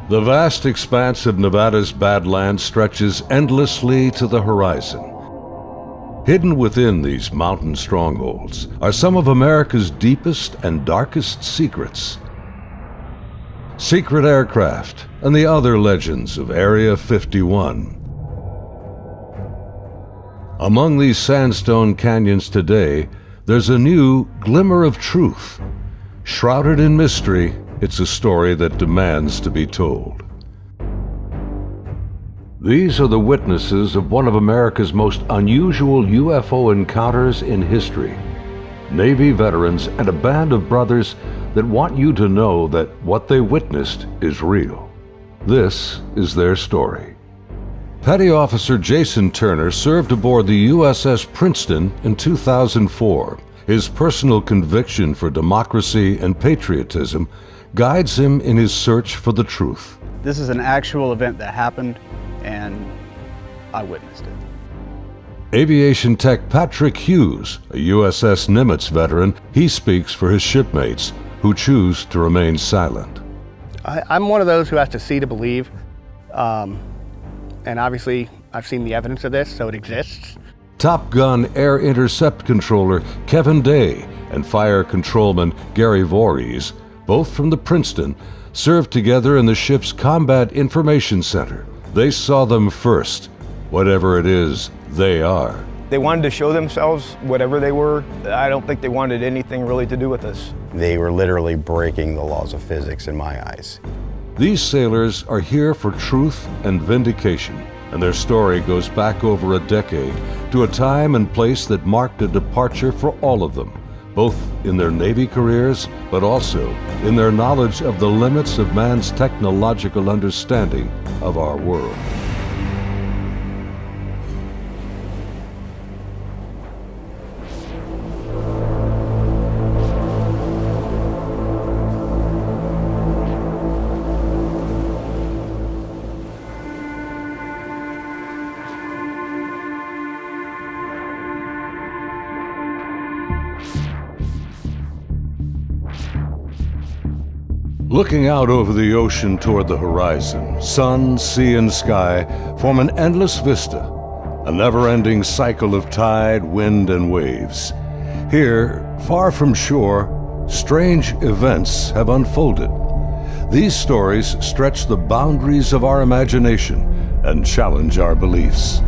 The vast expanse of Nevada's Badlands stretches endlessly to the horizon. Hidden within these mountain strongholds are some of America's deepest and darkest secrets. Secret aircraft and the other legends of Area 51. Among these sandstone canyons today, there's a new glimmer of truth. Shrouded in mystery, it's a story that demands to be told. These are the witnesses of one of America's most unusual UFO encounters in history. Navy veterans and a band of brothers that want you to know that what they witnessed is real. This is their story. Petty Officer Jason Turner served aboard the USS Princeton in 2004. His personal conviction for democracy and patriotism guides him in his search for the truth. This is an actual event that happened, and I witnessed it. Aviation tech Patrick Hughes, a USS Nimitz veteran, he speaks for his shipmates who choose to remain silent. I'm one of those who has to see to believe, and obviously I've seen the evidence of this, so it exists. Top Gun Air Intercept Controller Kevin Day and Fire Controlman Gary Voorhees, both from the Princeton, served together in the ship's Combat Information Center. They saw them first, whatever it is they are. They wanted to show themselves, whatever they were. I don't think they wanted anything really to do with us. They were literally breaking the laws of physics in my eyes. These sailors are here for truth and vindication, and their story goes back over a decade to a time and place that marked a departure for all of them, both in their Navy careers, but also in their knowledge of the limits of man's technological understanding of our world. Looking out over the ocean toward the horizon, sun, sea, and sky form an endless vista, a never-ending cycle of tide, wind, and waves. Here, far from shore, strange events have unfolded. These stories stretch the boundaries of our imagination and challenge our beliefs.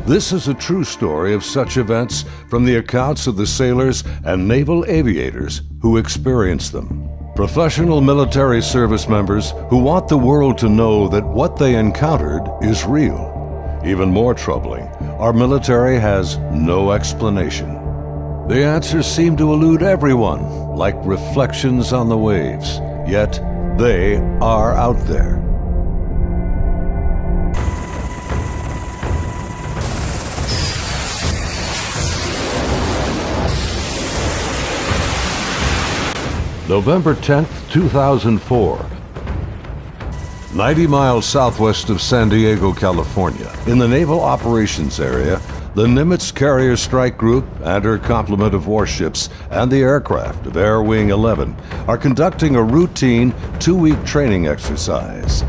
This is a true story of such events from the accounts of the sailors and naval aviators who experienced them. Professional military service members who want the world to know that what they encountered is real. Even more troubling, our military has no explanation. The answers seem to elude everyone, like reflections on the waves, yet they are out there. November 10th, 2004. 90 miles southwest of San Diego, California, in the Naval Operations Area, the Nimitz Carrier Strike Group and her complement of warships and the aircraft of Air Wing 11 are conducting a routine 2-week training exercise.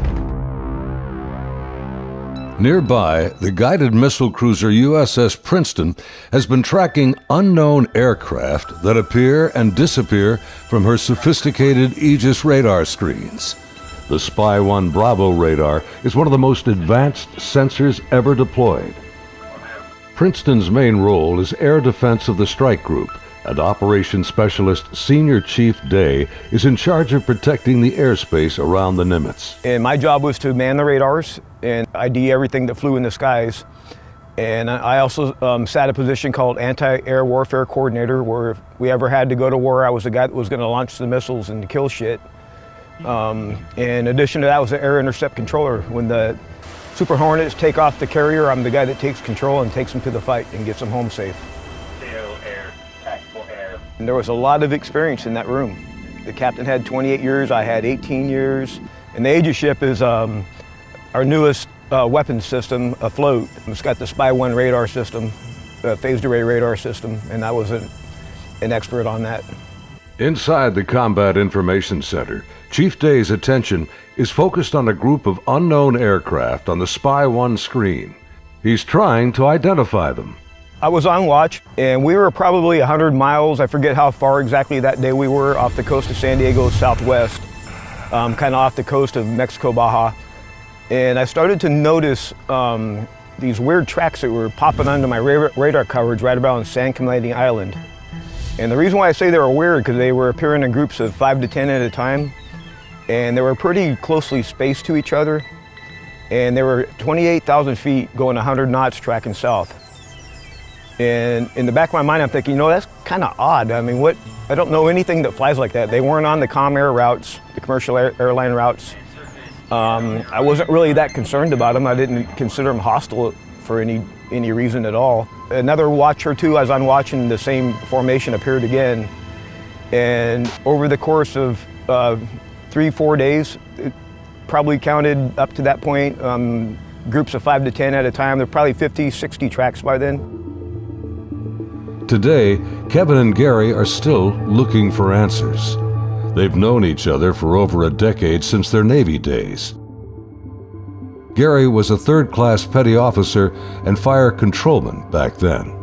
Nearby, the guided missile cruiser USS Princeton has been tracking unknown aircraft that appear and disappear from her sophisticated Aegis radar screens. The Spy 1 Bravo radar is one of the most advanced sensors ever deployed. Princeton's main role is air defense of the strike group, and Operations Specialist Senior Chief Day is in charge of protecting the airspace around the Nimitz. And my job was to man the radars and ID everything that flew in the skies. And I also sat a position called Anti-Air Warfare Coordinator, where if we ever had to go to war, I was the guy that was going to launch the missiles and kill shit. In addition to that, I was the Air Intercept Controller. When the Super Hornets take off the carrier, I'm the guy that takes control and takes them to the fight and gets them home safe. And there was a lot of experience in that room. The captain had 28 years, I had 18 years. And the Aegis ship is our newest weapons system afloat. It's got the Spy 1 radar system, phased array radar system, and I was an expert on that. Inside the Combat Information Center, Chief Day's attention is focused on a group of unknown aircraft on the Spy 1 screen. He's trying to identify them. I was on watch, and we were probably 100 miles, I forget how far exactly that day we were, off the coast of San Diego southwest, kind of off the coast of Mexico, Baja. And I started to notice these weird tracks that were popping under my radar coverage right around San Clemente Island. And the reason why I say they were weird, because they were appearing in groups of 5 to 10 at a time, and they were pretty closely spaced to each other, and they were 28,000 feet going 100 knots tracking south. And in the back of my mind, I'm thinking, you know, that's kind of odd. I mean, I don't know anything that flies like that. They weren't on the comm air routes, the commercial airline routes. I wasn't really that concerned about them. I didn't consider them hostile for any reason at all. Another watch or two, as I'm watching, the same formation appeared again. And over the course of 3-4 days, it probably counted up to that point, groups of 5 to 10 at a time. There were probably 50, 60 tracks by then. Today, Kevin and Gary are still looking for answers. They've known each other for over a decade since their Navy days. Gary was a third-class petty officer and fire controlman back then.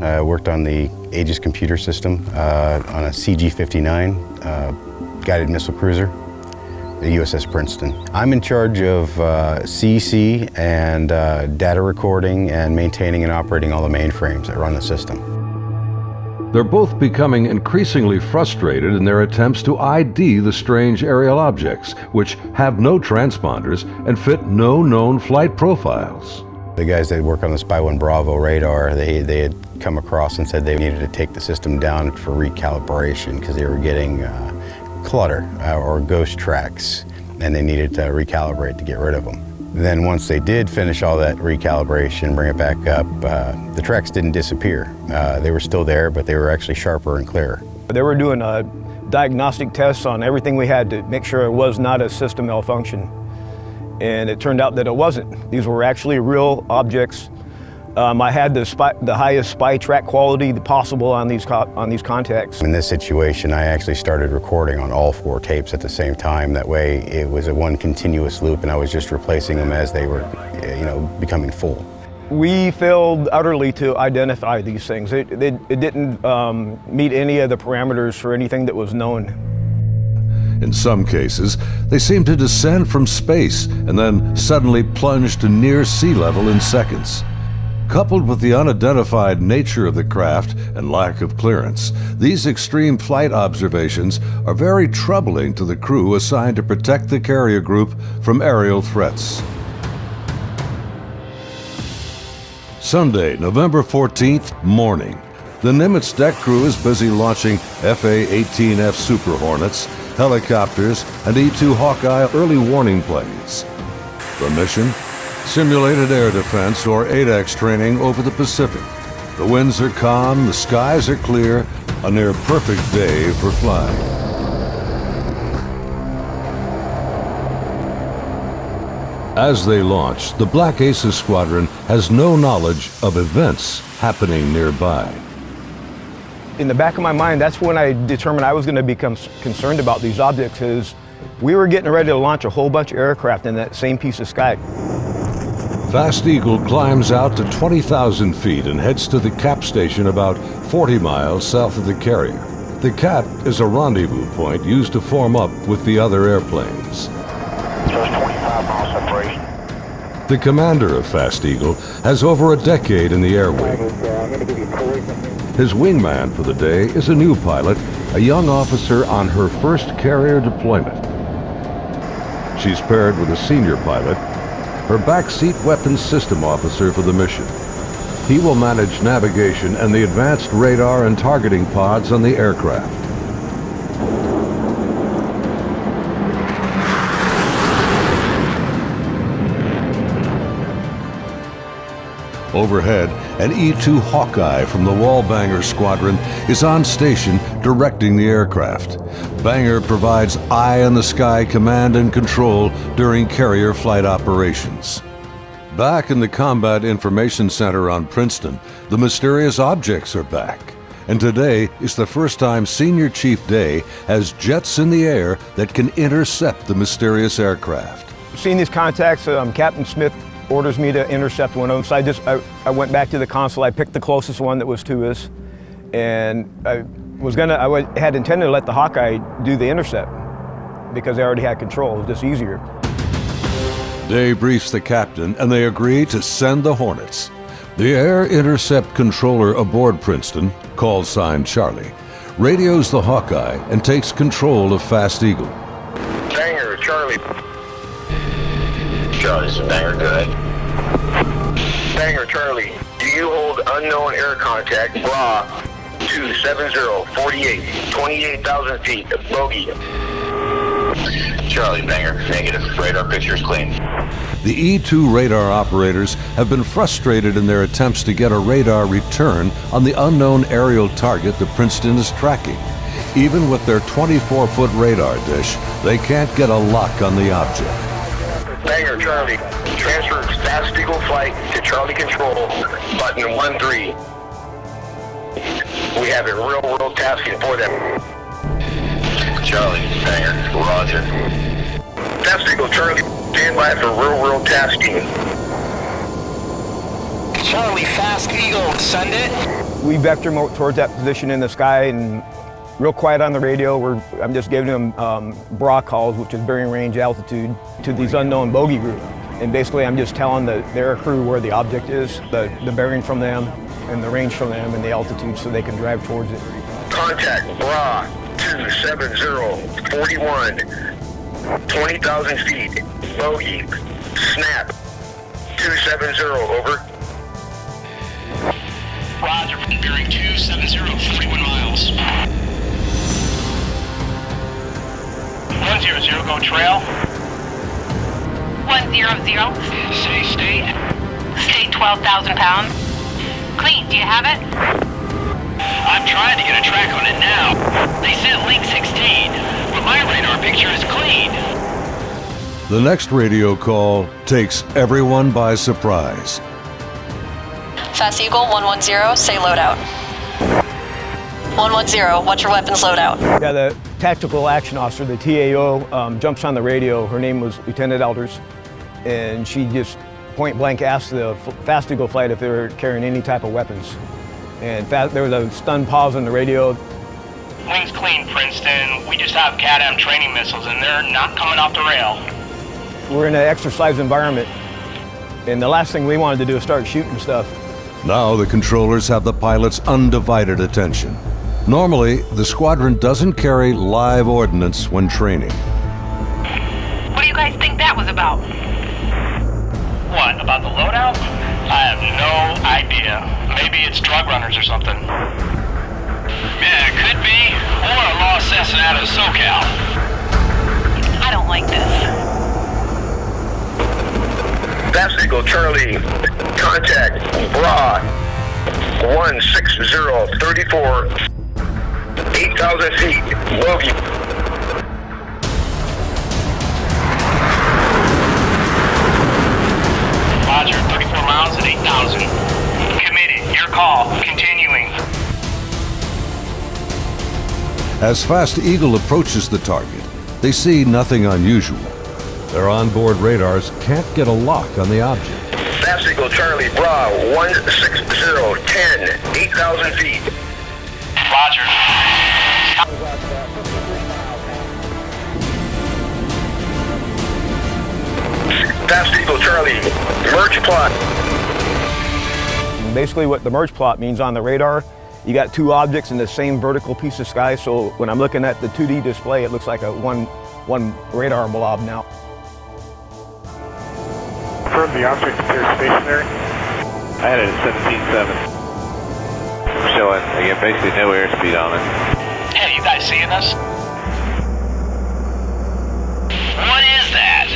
I worked on the Aegis computer system on a CG-59 guided missile cruiser, the USS Princeton. I'm in charge of CC and data recording and maintaining and operating all the mainframes that run the system. They're both becoming increasingly frustrated in their attempts to ID the strange aerial objects, which have no transponders and fit no known flight profiles. The guys that work on the Spy 1 Bravo radar, they had come across and said they needed to take the system down for recalibration because they were getting clutter or ghost tracks, and they needed to recalibrate to get rid of them. Then once they did finish all that recalibration, bring it back up, the tracks didn't disappear. They were still there, but they were actually sharper and clearer. They were doing diagnostic tests on everything we had to make sure it was not a system malfunction. And it turned out that it wasn't. These were actually real objects. I had the highest spy track quality possible on these contacts. In this situation, I actually started recording on all 4 tapes at the same time. That way, it was a one continuous loop, and I was just replacing them as they were, becoming full. We failed utterly to identify these things. It didn't meet any of the parameters for anything that was known. In some cases, they seem to descend from space and then suddenly plunge to near sea level in seconds. Coupled with the unidentified nature of the craft and lack of clearance, these extreme flight observations are very troubling to the crew assigned to protect the carrier group from aerial threats. Sunday, November 14th, morning. The Nimitz deck crew is busy launching FA-18F Super Hornets, helicopters, and E-2 Hawkeye early warning planes. The mission? Simulated air defense, or ADEX training over the Pacific. The winds are calm, the skies are clear, a near perfect day for flying. As they launch, the Black Aces Squadron has no knowledge of events happening nearby. In the back of my mind, that's when I determined I was going to become concerned about these objects, is we were getting ready to launch a whole bunch of aircraft in that same piece of sky. Fast Eagle climbs out to 20,000 feet and heads to the cap station about 40 miles south of the carrier. The cap is a rendezvous point used to form up with the other airplanes. Just 25 miles separation. The commander of Fast Eagle has over a decade in the air wing. His wingman for the day is a new pilot, a young officer on her first carrier deployment. She's paired with a senior pilot, her backseat weapons system officer for the mission. He will manage navigation and the advanced radar and targeting pods on the aircraft. Overhead, an E-2 Hawkeye from the Wallbanger Squadron is on station directing the aircraft. Banger provides eye-in-the-sky command and control during carrier flight operations. Back in the Combat Information Center on Princeton, the mysterious objects are back. And today is the first time Senior Chief Day has jets in the air that can intercept the mysterious aircraft. Seeing these contacts, Captain Smith orders me to intercept one of them. So I went back to the console. I picked the closest one that was to us, and I had intended to let the Hawkeye do the intercept because they already had control. It was just easier. Day briefs the captain, and they agree to send the Hornets. The air intercept controller aboard Princeton, call sign Charlie, radios the Hawkeye and takes control of Fast Eagle. Banger, Charlie. Charlie, this is Banger, good. Banger, Charlie. Do you hold unknown air contact, bra, 27048, 28,000 feet, bogey. Charlie, Banger, negative. Radar picture is clean. The E-2 radar operators have been frustrated in their attempts to get a radar return on the unknown aerial target that Princeton is tracking. Even with their 24-foot radar dish, they can't get a lock on the object. Banger, Charlie. Transfer Fast Eagle flight to Charlie Control, button 13. We have a real-world tasking for them. Charlie, Banger, roger. Fast Eagle, Charlie, stand by for real-world tasking. Charlie, Fast Eagle, send it. We vector towards that position in the sky, and real quiet on the radio. I'm just giving them bra calls, which is bearing range altitude, to these unknown bogey group. And basically I'm just telling their crew where the object is, the bearing from them, and the range from them, and the altitude so they can drive towards it. Contact bra 27041, 20,000 feet, bogey, snap, 270, over. Roger, bearing 270, 41 miles. 100, go trail. 100. Say state. State 12,000 pounds. Clean, do you have it? I'm trying to get a track on it now. They sent link 16, but my radar picture is clean. The next radio call takes everyone by surprise. Fast Eagle 110, say loadout. 110, what's your weapons loadout? Yeah, the tactical action officer, the TAO, jumps on the radio. Her name was Lieutenant Elders, and she just point blank asked the Fast Eagle flight if they were carrying any type of weapons. And there was a stunned pause on the radio. Wings clean, Princeton. We just have CADAM training missiles, and they're not coming off the rail. We're in an exercise environment, and the last thing we wanted to do is start shooting stuff. Now the controllers have the pilot's undivided attention. Normally, the squadron doesn't carry live ordnance when training. What do you guys think that was about? What, about the loadout? I have no idea. Maybe it's drug runners or something. Yeah, it could be. Or a lost Cessna out of SoCal. I don't like this. Fast Eagle, Charlie, contact bra 16034, 8,000 feet, bogey. Roger, 34 miles at 8,000. Committed, your call, continuing. As Fast Eagle approaches the target, they see nothing unusual. Their onboard radars can't get a lock on the object. Fast Eagle, Charlie, bra 16010, 8,000 feet. Roger. Fast Eagle, Charlie, merge plot. Basically what the merge plot means on the radar, you got two objects in the same vertical piece of sky, so when I'm looking at the 2D display, it looks like a one radar blob now. Confirm the object appears stationary. I had it at 17.7. Showing, again, basically no airspeed on it. Hey, you guys seeing us? What is that?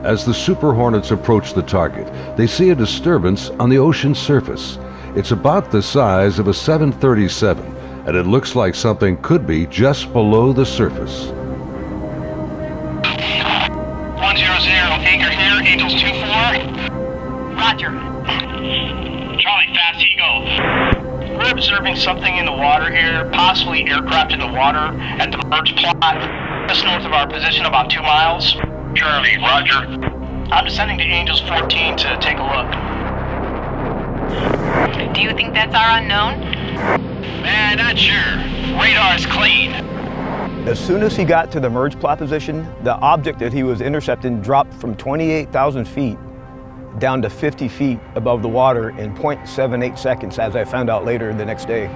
As the Super Hornets approach the target, they see a disturbance on the ocean surface. It's about the size of a 737, and it looks like something could be just below the surface. 100, anchor here, Angels 24. Roger. observing something in the water here, possibly aircraft in the water at the merge plot, just north of our position, about 2 miles. Charlie, roger. I'm descending to Angels 14 to take a look. Do you think that's our unknown? Man, not sure. Radar's clean. As soon as he got to the merge plot position, the object that he was intercepting dropped from 28,000 feet down to 50 feet above the water in 0.78 seconds, as I found out later the next day.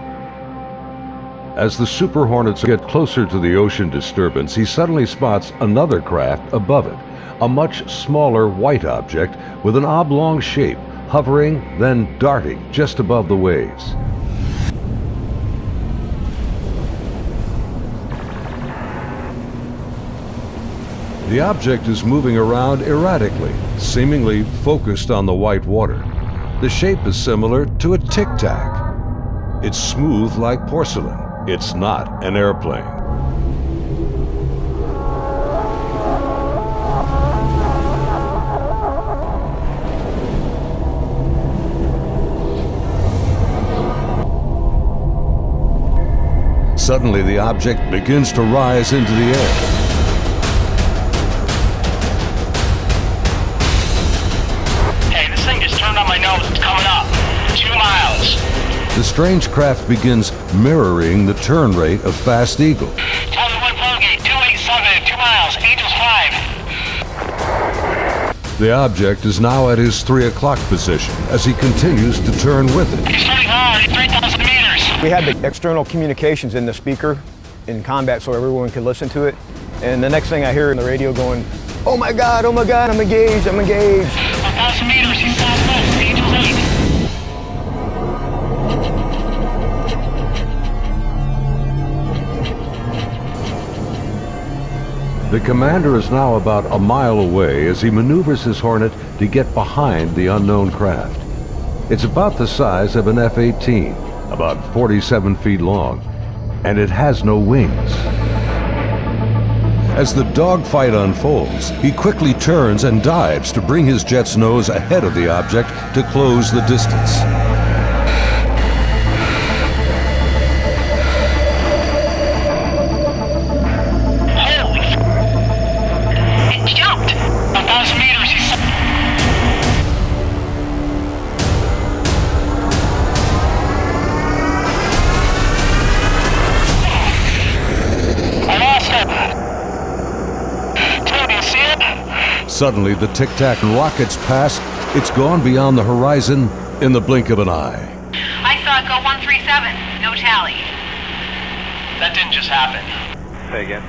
As the Super Hornets get closer to the ocean disturbance, he suddenly spots another craft above it, a much smaller white object with an oblong shape, hovering, then darting just above the waves. The object is moving around erratically, seemingly focused on the white water. The shape is similar to a tic-tac. It's smooth like porcelain. It's not an airplane. Suddenly, the object begins to rise into the air. It's coming up. 2 miles. The strange craft begins mirroring the turn rate of Fast Eagle. Tony 1 Gate, 287, 2 miles, Angels 5. The object is now at his 3 o'clock position as he continues to turn with it. He's turning hard, 3,000 meters. We had the external communications in the speaker in combat so everyone could listen to it. And the next thing I hear in the radio going, oh my God, I'm engaged, I'm engaged. 1,000 meters, he's southwest, Angels 8. The commander is now about a mile away as he maneuvers his Hornet to get behind the unknown craft. It's about the size of an F-18, about 47 feet long, and it has no wings. As the dogfight unfolds, he quickly turns and dives to bring his jet's nose ahead of the object to close the distance. Holy f***. It jumped. 1,000 meters, he's... I lost it. Suddenly, the tic-tac rockets past. It's gone beyond the horizon in the blink of an eye. I saw it go 137. No tally. That didn't just happen. Say again.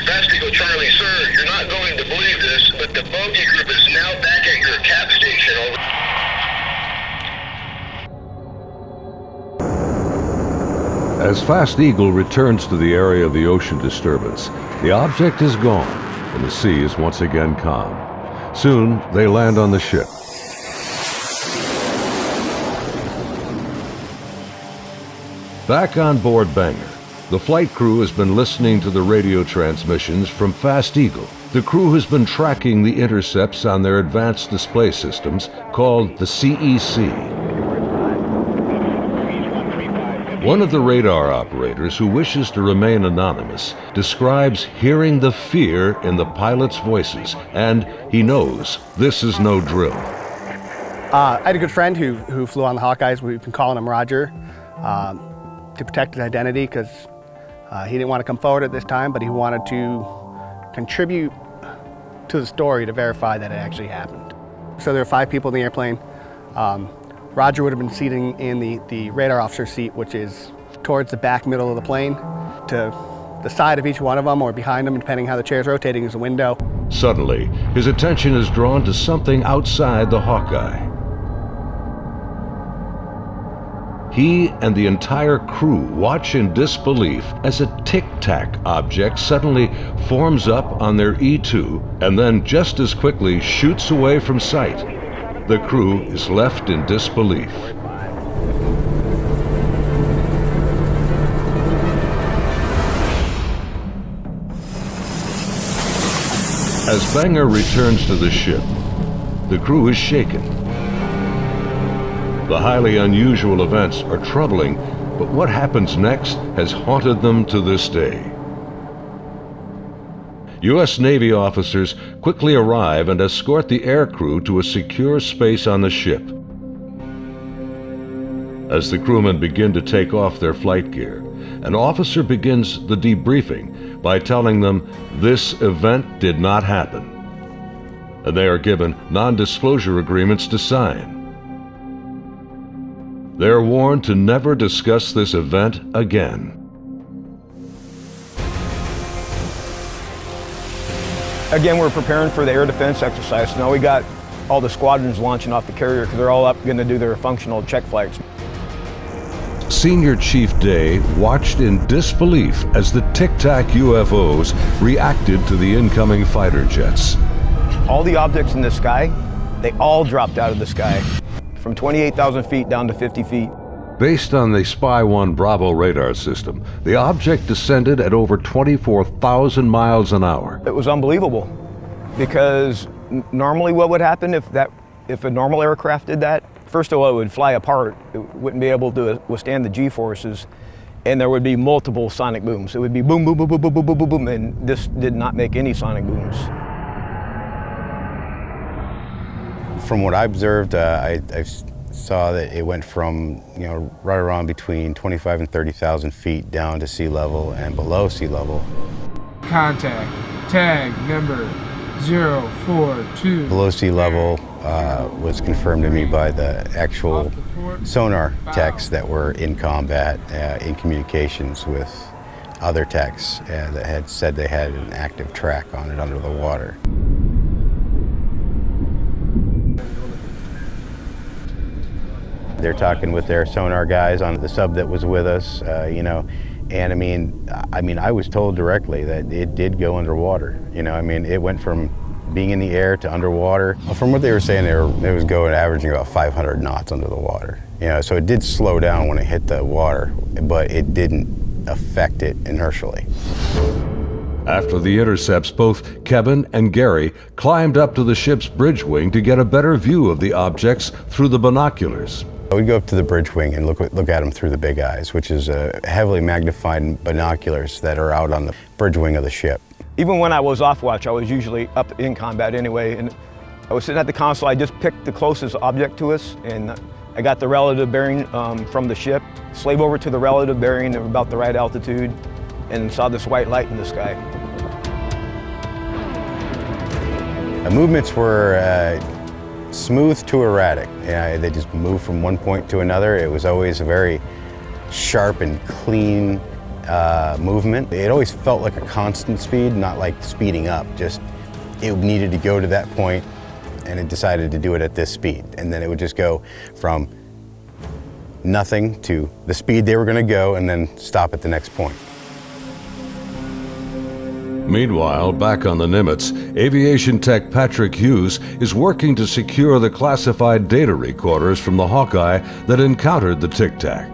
Fast Eagle Charlie, sir, you're not going to believe this, but the bogey group is now back at your cap station. Over. As Fast Eagle returns to the area of the ocean disturbance, the object is gone, and the sea is once again calm. Soon, they land on the ship. Back on board Banger, the flight crew has been listening to the radio transmissions from Fast Eagle. The crew has been tracking the intercepts on their advanced display systems called the CEC. One of the radar operators, who wishes to remain anonymous, describes hearing the fear in the pilots' voices, and he knows this is no drill. I had a good friend who flew on the Hawkeyes. We've been calling him Roger to protect his identity because he didn't want to come forward at this time, but he wanted to contribute to the story to verify that it actually happened. So there were 5 people in the airplane. Roger would have been sitting in the radar officer seat, which is towards the back middle of the plane. To the side of each one of them or behind them, depending how the chair's rotating, is a window. Suddenly, his attention is drawn to something outside the Hawkeye. He and the entire crew watch in disbelief as a tic-tac object suddenly forms up on their E2 and then just as quickly shoots away from sight. The crew is left in disbelief. As Banger returns to the ship, the crew is shaken. The highly unusual events are troubling, but what happens next has haunted them to this day. U.S. Navy officers quickly arrive and escort the aircrew to a secure space on the ship. As the crewmen begin to take off their flight gear, an officer begins the debriefing by telling them this event did not happen, and they are given non-disclosure agreements to sign. They are warned to never discuss this event again. Again, we're preparing for the air defense exercise. Now we got all the squadrons launching off the carrier because they're all up going to do their functional check flights. Senior Chief Day watched in disbelief as the Tic Tac UFOs reacted to the incoming fighter jets. All the objects in the sky, they all dropped out of the sky from 28,000 feet down to 50 feet. Based on the Spy 1 Bravo radar system, the object descended at over 24,000 miles an hour. It was unbelievable because normally what would happen if a normal aircraft did that? First of all, it would fly apart. It wouldn't be able to withstand the G-forces, and there would be multiple sonic booms. It would be boom, boom, boom, boom, boom, boom, boom, boom, boom, and this did not make any sonic booms. From what I observed, I saw that it went from, right around between 25 and 30,000 feet down to sea level and below sea level. Contact, tag number 042. Below sea level was confirmed to me by the actual sonar techs that were in combat, in communications with other techs that had said they had an active track on it under the water. They're talking with their sonar guys on the sub that was with us, and I was told directly that it did go underwater. It went from being in the air to underwater. From what they were saying, it was going averaging about 500 knots under the water. So it did slow down when it hit the water, but it didn't affect it inertially. After the intercepts, both Kevin and Gary climbed up to the ship's bridge wing to get a better view of the objects through the binoculars. We'd go up to the bridge wing and look at them through the big eyes, which is heavily magnified binoculars that are out on the bridge wing of the ship. Even when I was off watch, I was usually up in combat anyway, and I was sitting at the console. I just picked the closest object to us, and I got the relative bearing from the ship, slave over to the relative bearing at about the right altitude, and saw this white light in the sky. The movements were smooth to erratic. They just moved from one point to another. It was always a very sharp and clean movement. It always felt like a constant speed, not like speeding up. Just it needed to go to that point, and it decided to do it at this speed. And then it would just go from nothing to the speed they were going to go, and then stop at the next point. Meanwhile, back on the Nimitz, aviation tech Patrick Hughes is working to secure the classified data recorders from the Hawkeye that encountered the Tic Tac.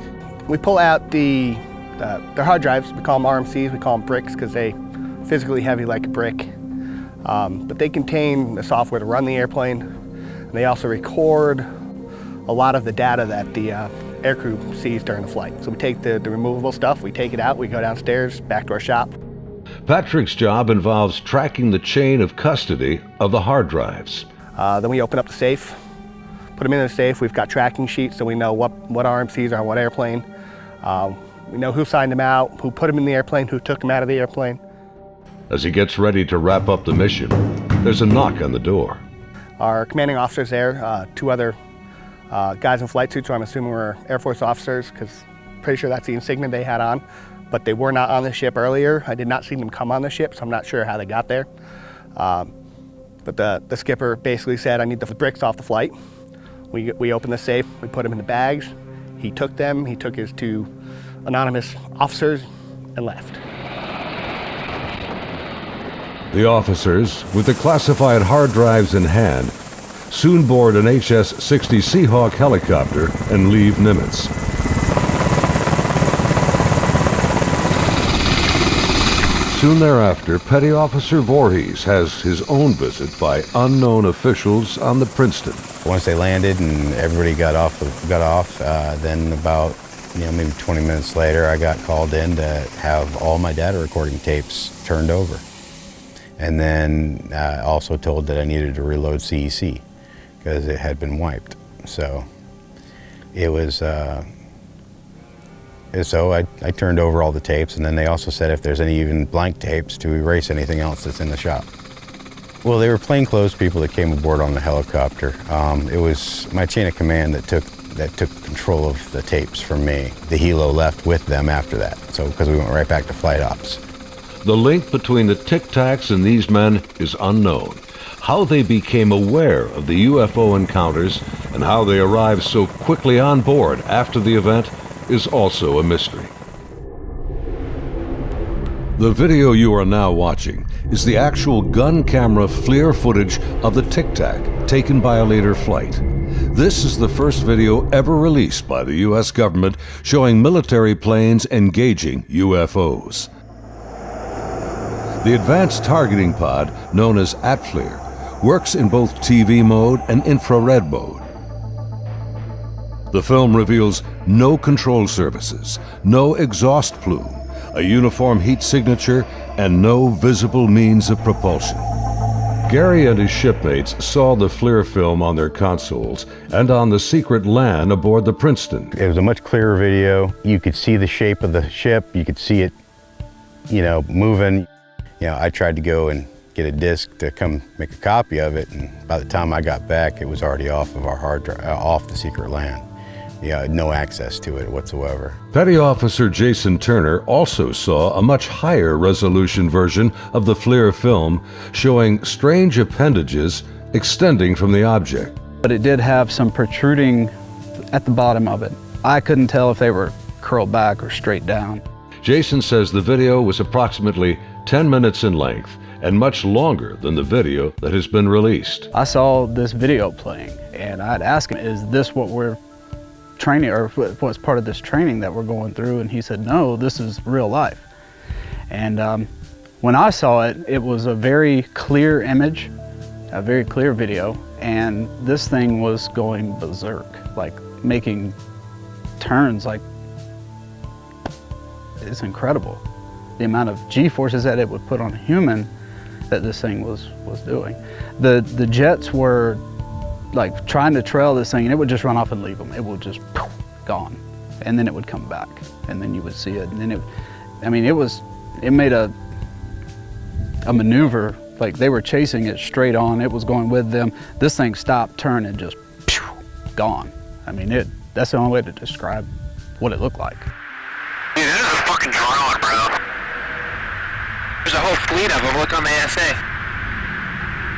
We pull out their hard drives. We call them RMCs. We call them bricks because they physically heavy like a brick. But they contain the software to run the airplane. And they also record a lot of the data that the aircrew sees during the flight. So we take the removable stuff, we take it out, we go downstairs, back to our shop. Patrick's job involves tracking the chain of custody of the hard drives. Then we open up the safe, put them in the safe. We've got tracking sheets so we know what RMCs are on what airplane. We know who signed them out, who put them in the airplane, who took them out of the airplane. As he gets ready to wrap up the mission, there's a knock on the door. Our commanding officer's there, two other guys in flight suits, so I'm assuming we're Air Force officers because I'm pretty sure that's the insignia they had on. But they were not on the ship earlier. I did not see them come on the ship, so I'm not sure how they got there. But the skipper basically said, I need the bricks off the flight. We opened the safe, we put them in the bags. He took them, he took his two anonymous officers and left. The officers, with the classified hard drives in hand, soon board an HS-60 Seahawk helicopter and leave Nimitz. Soon thereafter, Petty Officer Voorhees has his own visit by unknown officials on the Princeton. Once they landed and everybody got off, then about maybe 20 minutes later, I got called in to have all my data recording tapes turned over. And then also told that I needed to reload CEC because it had been wiped. So it was, so I turned over all the tapes, and then they also said if there's any even blank tapes to erase anything else that's in the shop. Well, they were plainclothes people that came aboard on the helicopter. It was my chain of command that took control of the tapes from me. The helo left with them after that, so because we went right back to flight ops. The link between the Tic Tacs and these men is unknown. How they became aware of the UFO encounters and how they arrived so quickly on board after the event is also a mystery. The video you are now watching is the actual gun camera FLIR footage of the Tic Tac taken by a later flight. This is the first video ever released by the U.S. government showing military planes engaging UFOs. The advanced targeting pod, known as ATFLIR, works in both TV mode and infrared mode. The film reveals no control surfaces, no exhaust plume, a uniform heat signature, and no visible means of propulsion. Gary and his shipmates saw the FLIR film on their consoles and on the secret LAN aboard the Princeton. It was a much clearer video. You could see the shape of the ship. You could see it, moving. I tried to go and get a disc to come make a copy of it, and by the time I got back, it was already off of our hard drive, off the secret LAN. No access to it whatsoever. Petty Officer Jason Turner also saw a much higher resolution version of the FLIR film showing strange appendages extending from the object. But it did have some protruding at the bottom of it. I couldn't tell if they were curled back or straight down. Jason says the video was approximately 10 minutes in length and much longer than the video that has been released. I saw this video playing and I'd ask him, is this what we're training, or what's part of this training that we're going through? And he said, no, this is real life. And when I saw it, it was a very clear image, a very clear video, and this thing was going berserk, like making turns, like, it's incredible. The amount of G-forces that it would put on a human that this thing was doing. The jets were like trying to trail this thing, and it would just run off and leave them. It would just poof, gone, and then it would come back, and then you would see it, and then it made a maneuver, like they were chasing it straight on. It was going with them. This thing stopped, turned, and just phew, gone. That's the only way to describe what it looked like. Dude, this is a fucking drone, bro. There's a whole fleet of them. Look on the ASA.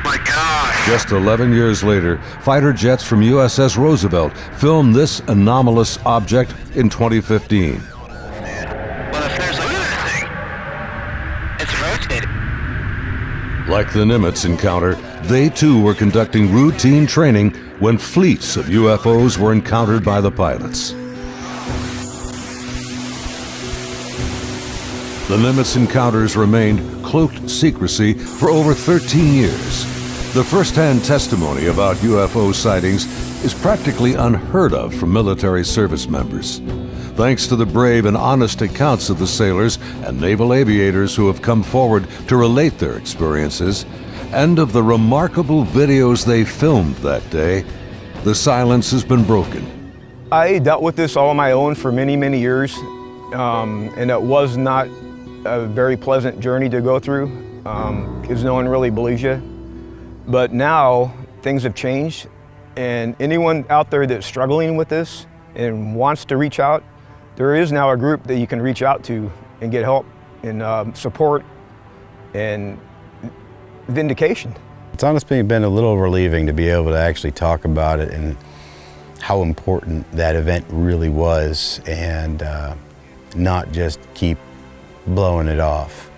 My gosh. Just 11 years later, fighter jets from USS Roosevelt filmed this anomalous object in 2015. Well, if there's a look at this thing, it's rotating. Like the Nimitz encounter, they too were conducting routine training when fleets of UFOs were encountered by the pilots. The Nimitz encounters remained cloaked secrecy for over 13 years. The first-hand testimony about UFO sightings is practically unheard of from military service members. Thanks to the brave and honest accounts of the sailors and naval aviators who have come forward to relate their experiences, and of the remarkable videos they filmed that day, the silence has been broken. I dealt with this all on my own for many, many years, and it was not a very pleasant journey to go through, because no one really believes you. But now things have changed, and anyone out there that's struggling with this and wants to reach out, there is now a group that you can reach out to and get help and support and vindication. It's honestly been a little relieving to be able to actually talk about it and how important that event really was, and not just keep blowing it off.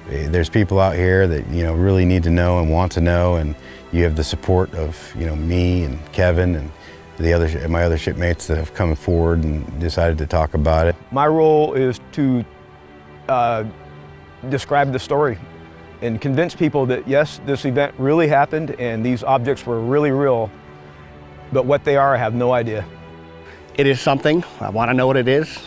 There's people out here that really need to know and want to know, and you have the support of me and Kevin and my other shipmates that have come forward and decided to talk about it. My role is to describe the story and convince people that yes, this event really happened and these objects were really real, but what they are, I have no idea. It is something. I want to know what it is.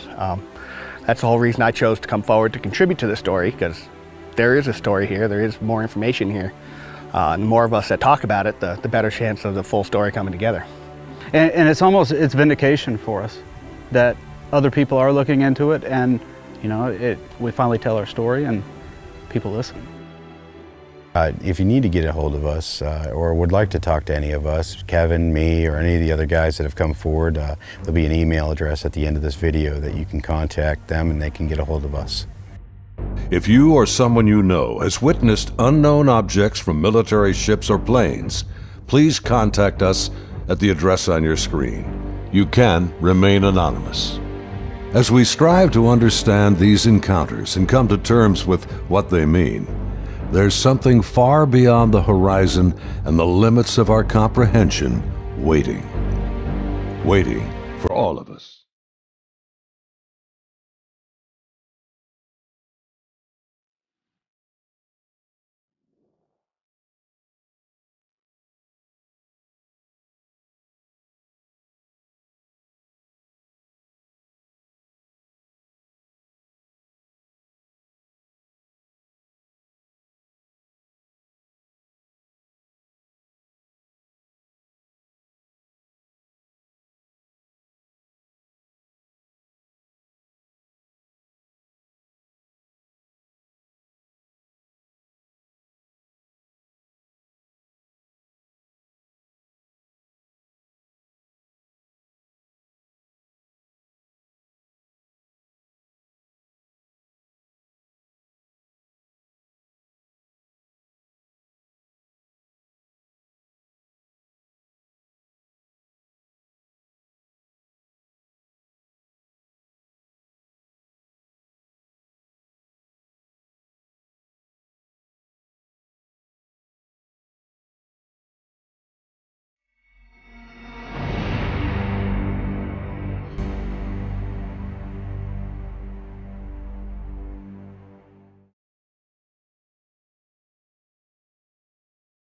That's the whole reason I chose to come forward to contribute to the story, because there is a story here, there is more information here. And the more of us that talk about it, the better chance of the full story coming together. And it's vindication for us that other people are looking into it, and you know, we finally tell our story and people listen. If you need to get a hold of us or would like to talk to any of us, Kevin, me, or any of the other guys that have come forward, there'll be an email address at the end of this video that you can contact them and they can get a hold of us. If you or someone you know has witnessed unknown objects from military ships or planes, please contact us at the address on your screen. You can remain anonymous. As we strive to understand these encounters and come to terms with what they mean, there's something far beyond the horizon and the limits of our comprehension waiting for all of us.